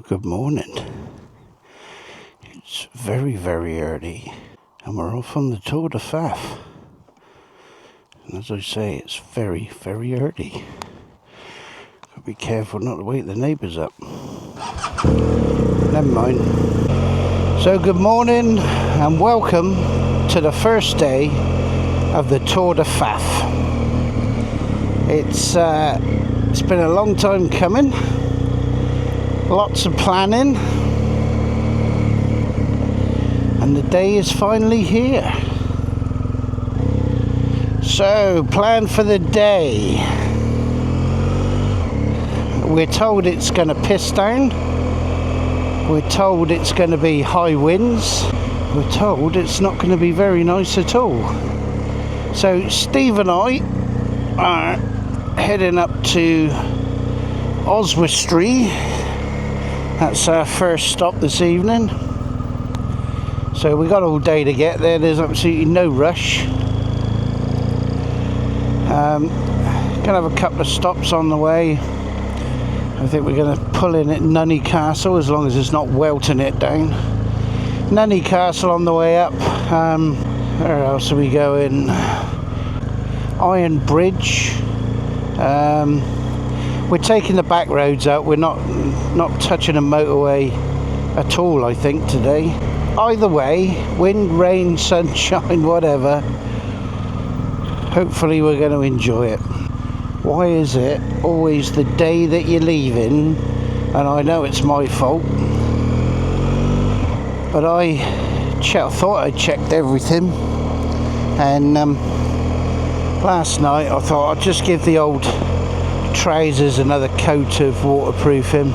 Good morning. It's very, very early and we're off on the Tour de Faff. And as I say, it's very, very early. Gotta be careful not to wake the neighbours up. Never mind. So good morning and welcome to the first day of the Tour de Faff. It's been a long time coming. Lots of planning, and the day is finally here. So, plan for the day. We're told it's going to piss down. We're told it's going to be high winds. We're told it's not going to be very nice at all. So, Steve and I are heading up to Oswestry. That's our first stop this evening. So we got all day to get there. There's absolutely no rush. Gonna have a couple of stops on the way. I think we're gonna pull in at Nunney Castle as long as it's not welting it down. Nunney Castle on the way up. Where else are we going? Iron Bridge. We're taking the back roads out. We're not touching a motorway at all, I think, today. Either way, wind, rain, sunshine, whatever, hopefully we're going to enjoy it. Why is it always the day that you're leaving, and I know it's my fault, but I thought I checked everything, and last night I thought I'd just give the old trousers another coat of waterproofing,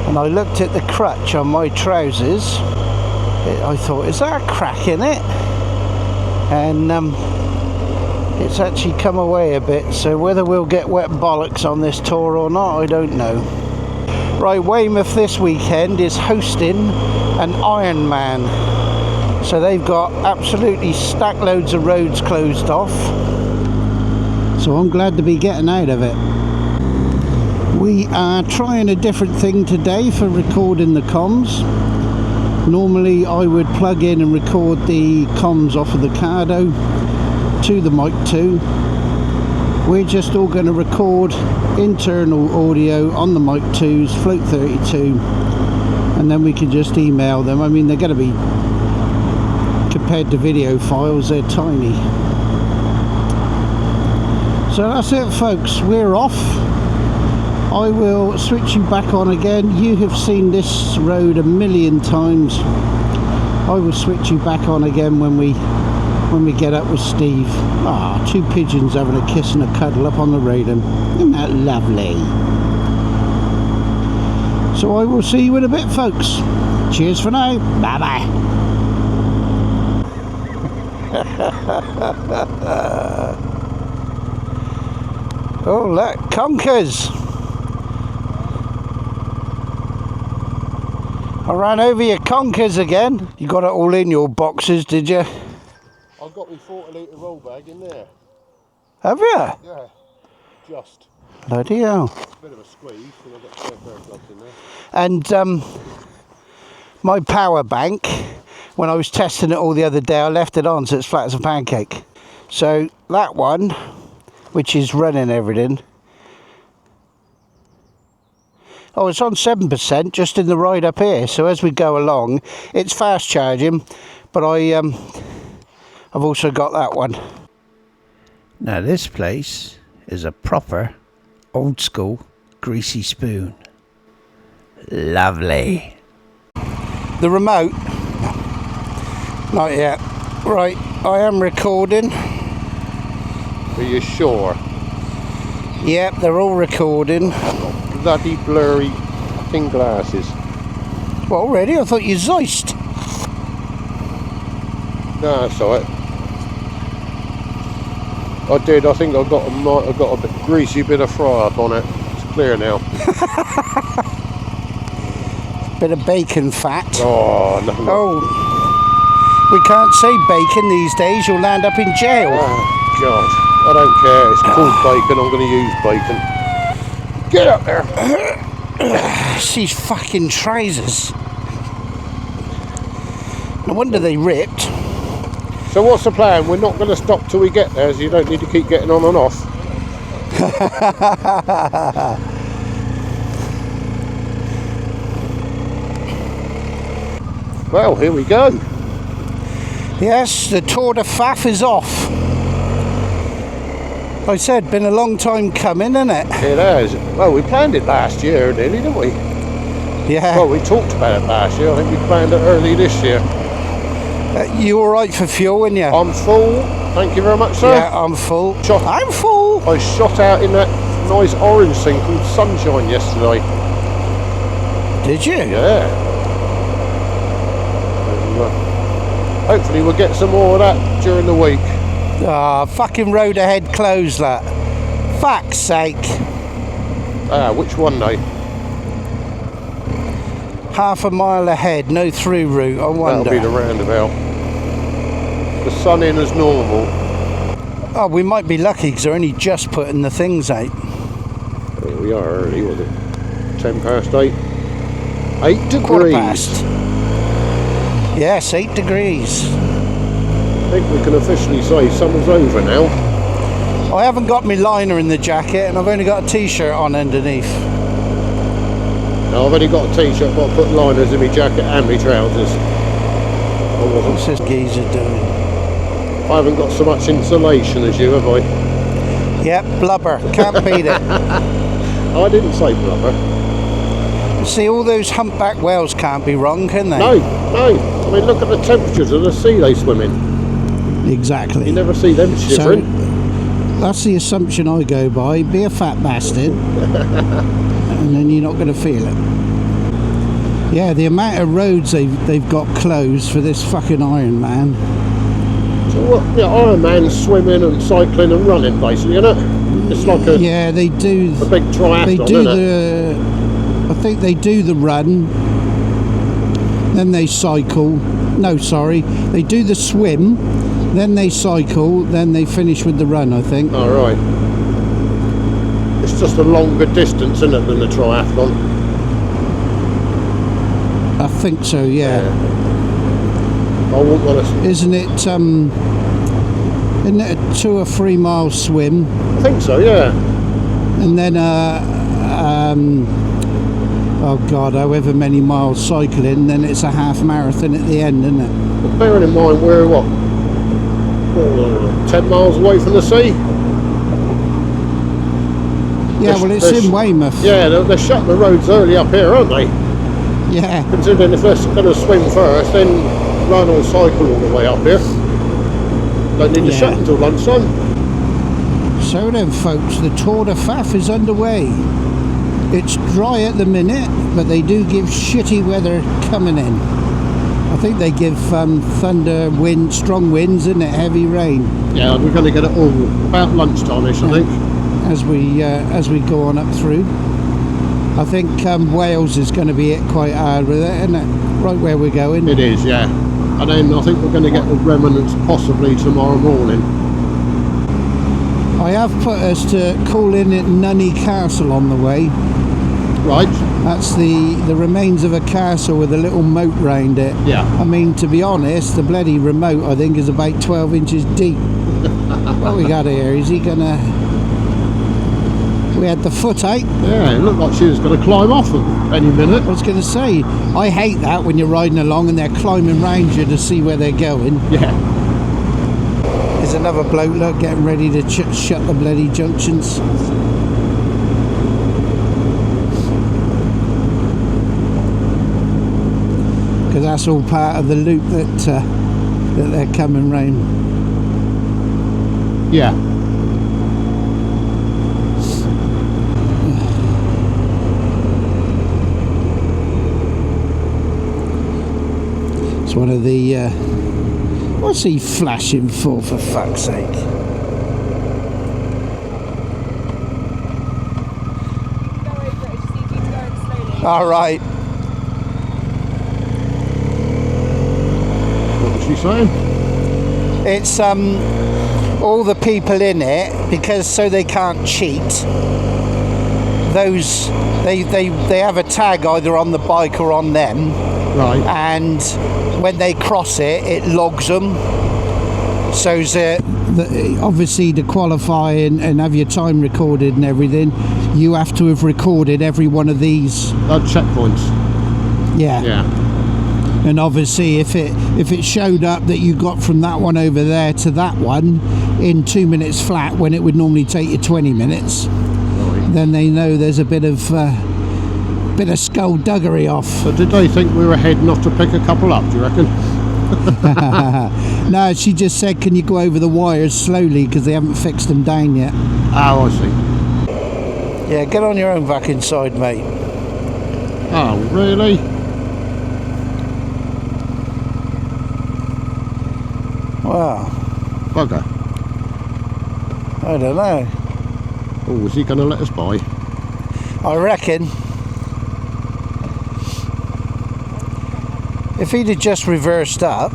and I looked at the crutch on my trousers. I thought, is that a crack in it? And it's actually come away a bit, so whether we'll get wet bollocks on this tour or not, I don't know. Right, Weymouth this weekend is hosting an Ironman, so they've got absolutely stack loads of roads closed off. So I'm glad to be getting out of it. We are trying a different thing today for recording the comms. Normally I would plug in and record the comms off of the Cardo to the Mic 2. We're just all going to record internal audio on the Mic 2's Float 32, and then we can just email them. I mean, they're going to be, compared to video files, they're tiny. So that's it, folks, we're off. I will switch you back on again. You have seen this road a million times. I will switch you back on again when we get up with Steve. Ah, two pigeons having a kiss and a cuddle up on the railing. Isn't that lovely? So I will see you in a bit, folks. Cheers for now. Bye bye. Oh, look, conkers. I ran over your conkers again. You got it all in your boxes, did you? I've got my 40-litre roll bag in there. Have you? Yeah, just. Bloody hell. Bit of a squeeze, and I've got a spare pair of gloves in there. And my power bank, when I was testing it all the other day, I left it on so it's flat as a pancake. So that one, which is running everything. Oh, it's on 7% just in the ride up here. So as we go along, it's fast charging, but I've also got that one. Now this place is a proper old school greasy spoon. Lovely. The remote? Not yet. Right, I am recording. Are you sure? Yep, they're all recording. Bloody blurry fucking glasses. What, already? I thought you zeiced. No, that's alright. I did. I think I got a bit greasy bit of fry up on it. It's clear now. Bit of bacon fat. Oh, no. Oh, we can't say bacon these days. You'll land up in jail. Oh, God. I don't care. It's called bacon. I'm going to use bacon. Get up there. It's these fucking trousers. No wonder they ripped. So what's the plan? We're not going to stop till we get there, so you don't need to keep getting on and off. Well, here we go. Yes, the Tour de Faff is off. I said, been a long time coming, isn't it? It has. Well, we planned it last year, nearly, didn't we? Yeah. Well, we talked about it last year. I think we planned it early this year. You all right for fuel, aren't you? I'm full. Thank you very much, sir. Yeah, I'm full. I'm full. I shot out in that nice orange thing called Sunshine yesterday. Did you? Yeah. And, hopefully we'll get some more of that during the week. Ah, fucking road ahead closed that. Fuck's sake. Which one though? Half a mile ahead, no through route, I wonder. That'll be the roundabout. The sun in as normal. Oh, we might be lucky because they're only just putting the things out. Here we are early, was it? 10 past 8. 8 degrees. Quarter past. Yes, 8 degrees. I think we can officially say summer's over now. I haven't got my liner in the jacket and I've only got a t-shirt on underneath. Now I've only got a t-shirt, but I put liners in my jacket and my trousers. What's this geezer doing? I haven't got so much insulation as you, have I? Yep, blubber. Can't beat it. I didn't say blubber. See, all those humpback whales can't be wrong, can they? No. I mean, look at the temperatures of the sea they swim in. Exactly. You never see them shivering. So, that's the assumption I go by. Be a fat bastard, and then you're not going to feel it. Yeah, the amount of roads they've got closed for this fucking Ironman. So what? Yeah, Ironman's swimming and cycling and running, basically, isn't it? It's like a they do a big triathlon. They do isn't it? I think they do the run, then they cycle. No, sorry, they do the swim, then they cycle, then they finish with the run, I think. All right. It's just a longer distance, isn't it, than the triathlon? I think so, yeah. I wouldn't want to. Isn't it a 2 or 3 mile swim? I think so, yeah. And then oh god, however many miles cycling, then it's a half marathon at the end, isn't it? But bearing in mind we're 10 miles away from the sea. Yeah, well, it's in Weymouth. Yeah, they're shutting the roads early up here, aren't they? Yeah. Considering if they're going to swim first, then run or cycle all the way up here. Don't need to shut until lunchtime. So then, folks, the Tour de Faff is underway. It's dry at the minute, but they do give shitty weather coming in. I think they give thunder, wind, strong winds, isn't it? Heavy rain. Yeah, we're going to get it all about lunchtime-ish, I think. As we go on up through. I think Wales is going to be hit quite hard with it, isn't it? Right where we're going. It is, yeah. And then I think we're going to get the remnants possibly tomorrow morning. I have put us to call in at Nunney Castle on the way. Right. That's the remains of a castle with a little moat round it. Yeah. I mean, to be honest, the bloody remote, I think, is about 12 inches deep. What we got here? Is he going to... We had the foot out. Yeah, it looked like she was going to climb off any minute. I was going to say, I hate that when you're riding along and they're climbing round you to see where they're going. Yeah. There's another bloke, look, getting ready to shut the bloody junctions. Because that's all part of the loop that they're coming round. Yeah. It's one of the what's he flashing for fuck's sake? All right. What was she saying? It's all the people in it, because so they can't cheat. those they have a tag either on the bike or on them, Right. and when they cross it, it logs them. So obviously to qualify and have your time recorded and everything, you have to have recorded every one of these Checkpoints. Yeah. And obviously if it showed up that you got from that one over there to that one in 2 minutes flat, when it would normally take you 20 minutes, Right. then they know there's a bit of skullduggery off. So did they think we were ahead not to pick a couple up, do you reckon? No, she just said, can you go over the wires slowly because they haven't fixed them down yet. Oh, I see. Yeah, get on your own back inside, mate. Oh, really? Wow. Bugger. I don't know. Oh, is he going to let us by? I reckon if he'd have just reversed up.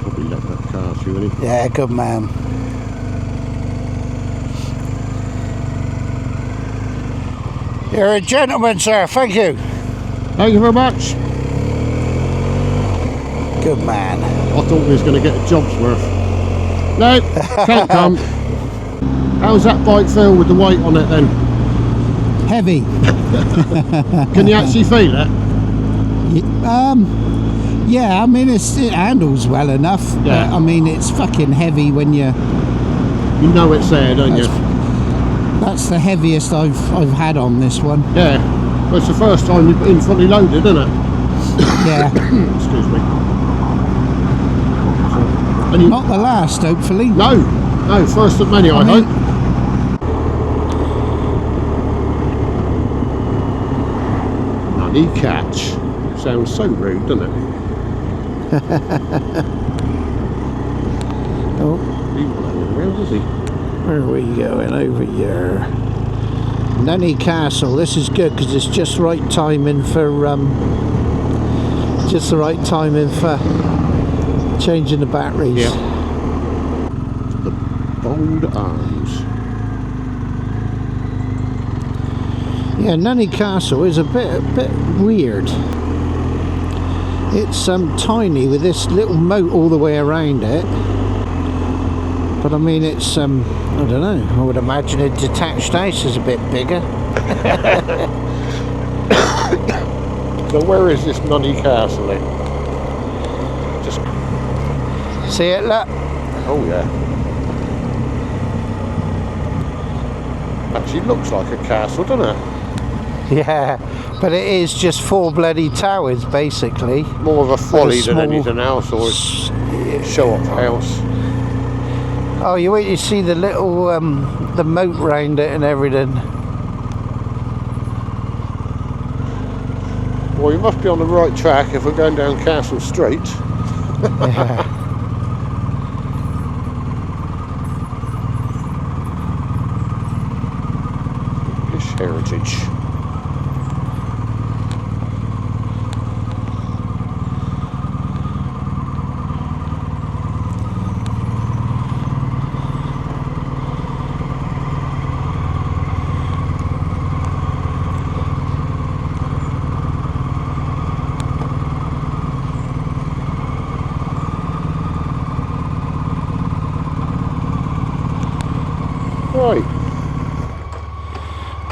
Probably let that car through, wouldn't he? Yeah, good man. You're a gentleman, sir. Thank you. Thank you very much. Good man. I thought we was going to get a job's worth. No, can't come. How's that bike feel with the weight on it then? Heavy. Can you actually feel it? Yeah, I mean it handles well enough. Yeah. I mean it's fucking heavy when you know it's there, don't you? That's the heaviest I've had on this one. Yeah. Well, it's the first time you've been fully loaded, isn't it? Yeah. Excuse me. And Not the last, hopefully. No, first of many, I hope. Nunney catch. Sounds so rude, doesn't it? Oh, He's blowing around, is he? where are we going? Over here. Nunney Castle. This is good because it's just right timing for changing the batteries. Yeah. The bold arms. Yeah, Nunney Castle is a bit weird. It's tiny with this little moat all the way around it. But I mean, it's I don't know. I would imagine a detached house is a bit bigger. So where is this Nunney Castle then? Just see it, look. oh yeah. Actually looks like a castle, doesn't it? Yeah, but it is just 4 bloody towers basically. More of a folly than small- anything else, or a show-off house. Oh, you wait, you see the little the moat round it and everything. Well, you must be on the right track if we're going down Castle Street. Yeah. British heritage.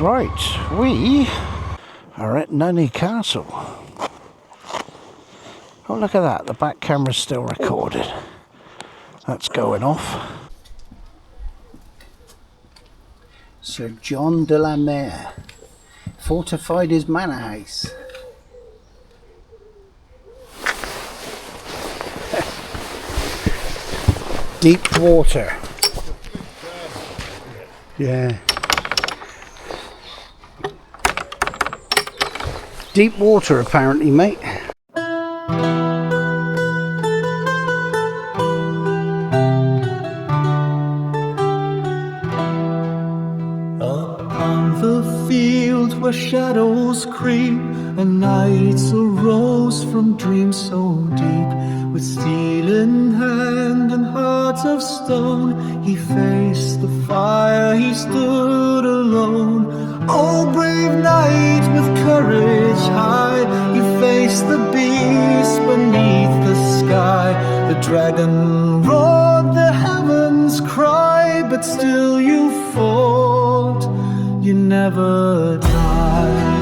Right, we are at Nunney Castle. Oh, look at that, the back camera's still recorded. That's going off. Sir John de la Mare fortified his manor house. Deep water. Yeah. Deep water apparently, mate. Upon the field where shadows creep and nights arose from dreams so deep, with steel in hand and hearts of stone, he faced the fire, he stood alone. Oh, brave knight with courage high, you faced the beast beneath the sky. The dragon roared, the heavens cried, but still you fought, you never died.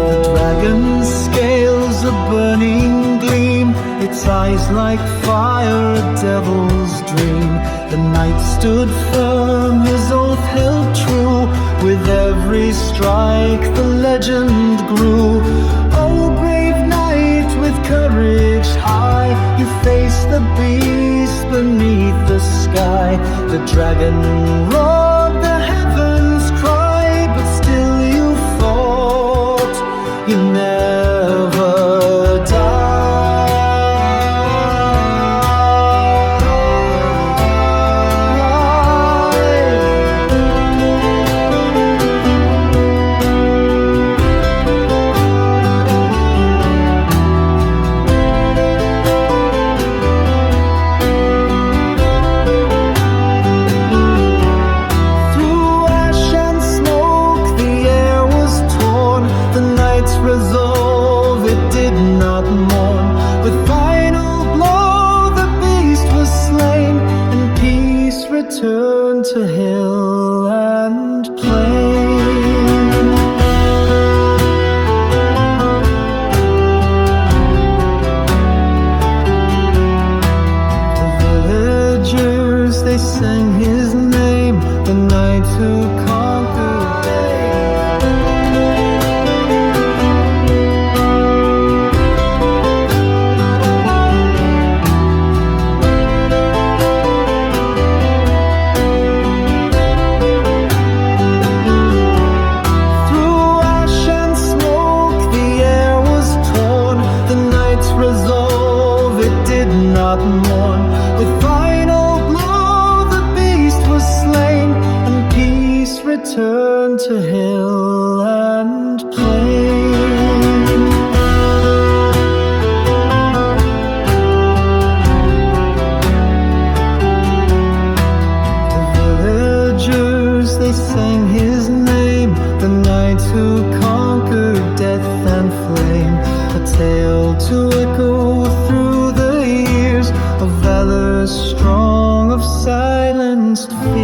The dragon's scales a burning gleam, its eyes like fire, a devil's dream. The knight stood firm, his oath held true. With every strike the legend grew. Oh, brave knight with courage high, you faced the beast beneath the sky. The dragon roared, the heavens cried, but still you fought, you never died. Return to hill and plain. The villagers, they sang his name, the knight who conquered mourn. With final blow the beast was slain, and peace returned to hill and plain. The villagers, they sang his name, the knight who conquered death and flame. A tale to echo through the years, of valor strong, of silenced fear.